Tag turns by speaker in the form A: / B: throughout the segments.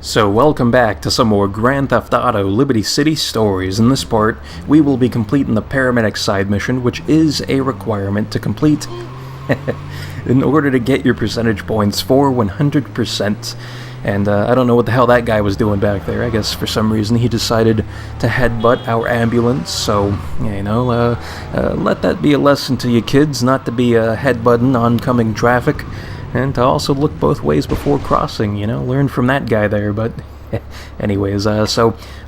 A: So welcome back to some more Grand Theft Auto Liberty City stories. In this part, we will be completing the Paramedic side mission, which is a requirement to complete in order to get your percentage points for 100%. And I don't know what the hell that guy was doing back there. I guess for some reason he decided to headbutt our ambulance, so, let that be a lesson to you kids, not to be headbutting oncoming traffic. And to also look both ways before crossing, learn from that guy there, but anyways, in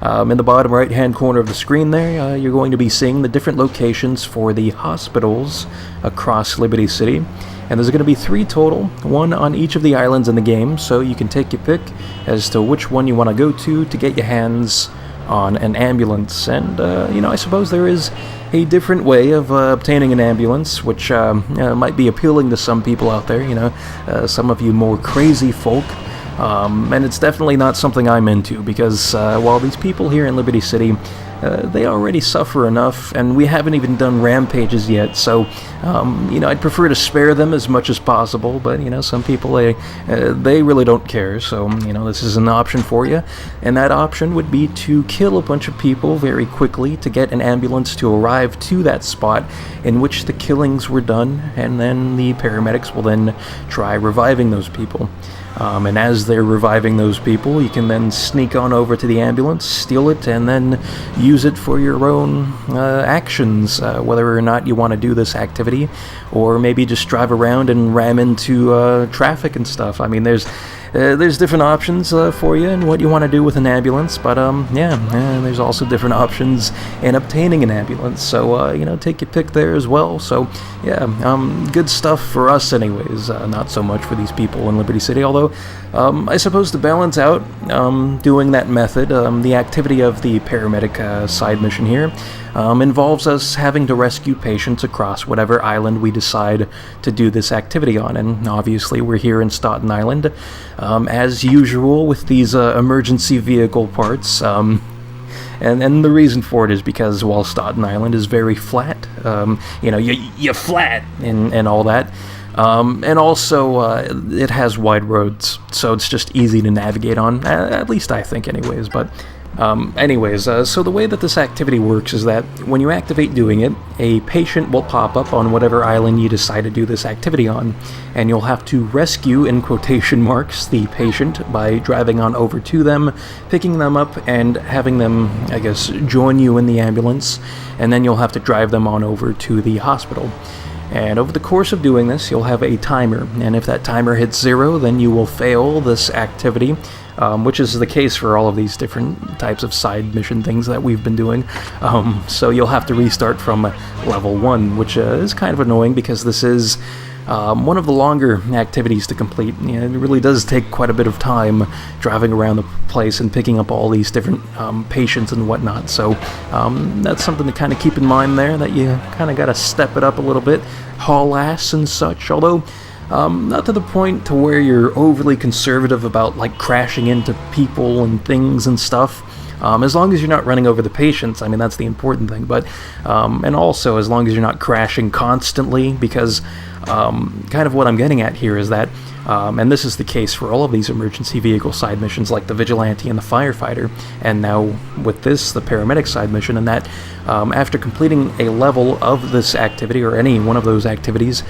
A: the bottom right-hand corner of the screen there, you're going to be seeing the different locations for the hospitals across Liberty City. And there's going to be 3 total, 1 on each of the islands in the game, so you can take your pick as to which one you want to go to get your hands on an ambulance. And, I suppose there is a different way of obtaining an ambulance, which might be appealing to some people out there, some of you more crazy folk. And it's definitely not something I'm into, because while these people here in Liberty City, they already suffer enough, and we haven't even done rampages yet, so, I'd prefer to spare them as much as possible, but, some people, they really don't care, so, this is an option for you, and that option would be to kill a bunch of people very quickly to get an ambulance to arrive to that spot in which the killings were done, and then the paramedics will then try reviving those people. And as they're reviving those people, you can then sneak on over to the ambulance, steal it, and then use it for your own actions, whether or not you want to do this activity, or maybe just drive around and ram into traffic and stuff. I mean, there's different options for you and what you want to do with an ambulance, but there's also different options in obtaining an ambulance, so take your pick there as well. So good stuff for us anyways, not so much for these people in Liberty City, although I suppose to balance out doing that method, the activity of the paramedic side mission here involves us having to rescue patients across whatever island we decide to do this activity on, and obviously we're here in Staten Island, as usual with these emergency vehicle parts, and the reason for it is because while Staten Island is very flat, you're flat and all that, and also it has wide roads, so it's just easy to navigate on, at least I think anyways, but so the way that this activity works is that when you activate doing it, a patient will pop up on whatever island you decide to do this activity on, and you'll have to rescue, in quotation marks, the patient by driving on over to them, picking them up, and having them, I guess, join you in the ambulance, and then you'll have to drive them on over to the hospital. And over the course of doing this, you'll have a timer, and if that timer hits 0, then you will fail this activity, which is the case for all of these different types of side mission things that we've been doing. So you'll have to restart from level 1, which is kind of annoying because this is one of the longer activities to complete. It really does take quite a bit of time driving around the place and picking up all these different patients and whatnot. So that's something to kind of keep in mind there, that you kind of got to step it up a little bit, haul ass and such, although not to the point to where you're overly conservative about like crashing into people and things and stuff. As long as you're not running over the patients, I mean, that's the important thing, but and also as long as you're not crashing constantly, because kind of what I'm getting at here is that, and this is the case for all of these emergency vehicle side missions like the Vigilante and the Firefighter, and now with this, the Paramedic side mission, and that after completing a level of this activity, or any one of those activities,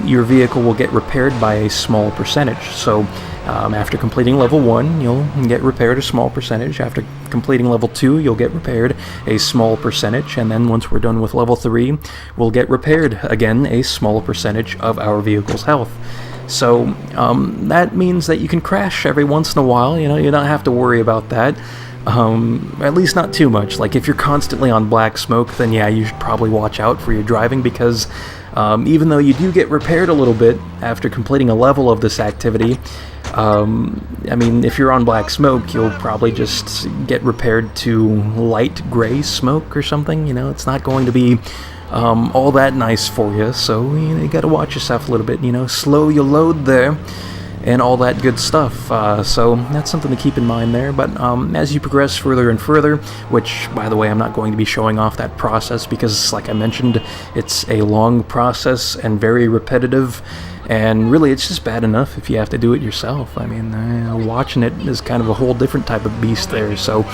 A: your vehicle will get repaired by a small percentage. So after completing level 1, you'll get repaired a small percentage. After completing level 2, you'll get repaired a small percentage. And then once we're done with level 3, we'll get repaired again a small percentage of our vehicle's health. So that means that you can crash every once in a while. You don't have to worry about that. At least not too much. Like if you're constantly on black smoke, then yeah, you should probably watch out for your driving, because even though you do get repaired a little bit after completing a level of this activity, I mean, if you're on black smoke, you'll probably just get repaired to light gray smoke or something. It's not going to be all that nice for you, so you gotta watch yourself a little bit, slow your load there, and all that good stuff. So that's something to keep in mind there. But as you progress further and further, which, by the way, I'm not going to be showing off that process because, like I mentioned, it's a long process and very repetitive, And really, it's just bad enough if you have to do it yourself. I mean, watching it is kind of a whole different type of beast there. So,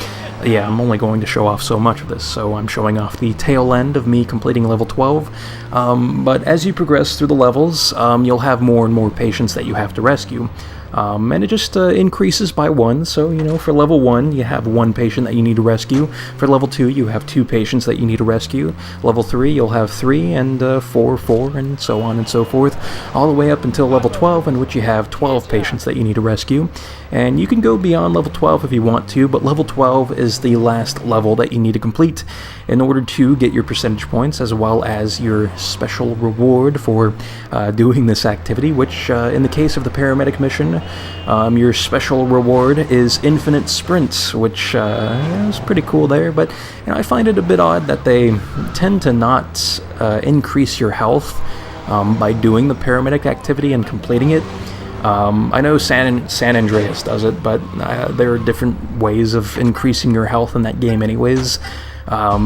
A: yeah, I'm only going to show off so much of this. So I'm showing off the tail end of me completing level 12. But as you progress through the levels, you'll have more and more patients that you have to rescue. And it just increases by 1, so, for level 1, you have 1 patient that you need to rescue. For level 2, you have 2 patients that you need to rescue. Level 3, you'll have 3, and 4, and so on and so forth, all the way up until level 12, in which you have 12 patients that you need to rescue. And you can go beyond level 12 if you want to, but level 12 is the last level that you need to complete in order to get your percentage points, as well as your special reward for doing this activity, which, in the case of the Paramedic mission, your special reward is infinite sprint, which is pretty cool there, but I find it a bit odd that they tend to not increase your health by doing the Paramedic activity and completing it. I know San Andreas does it, but there are different ways of increasing your health in that game anyways.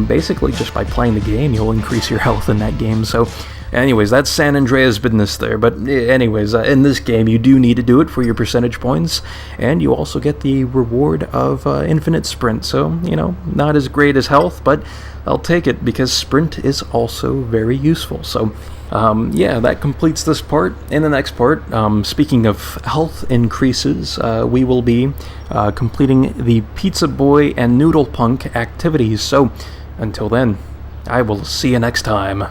A: Basically, just by playing the game, you'll increase your health in that game, so... Anyways, that's San Andreas business there, but anyways, in this game you do need to do it for your percentage points, and you also get the reward of infinite sprint, so, not as great as health, but I'll take it, because sprint is also very useful. So, yeah, that completes this part. In the next part, speaking of health increases, we will be completing the Pizza Boy and Noodle Punk activities, so until then, I will see you next time.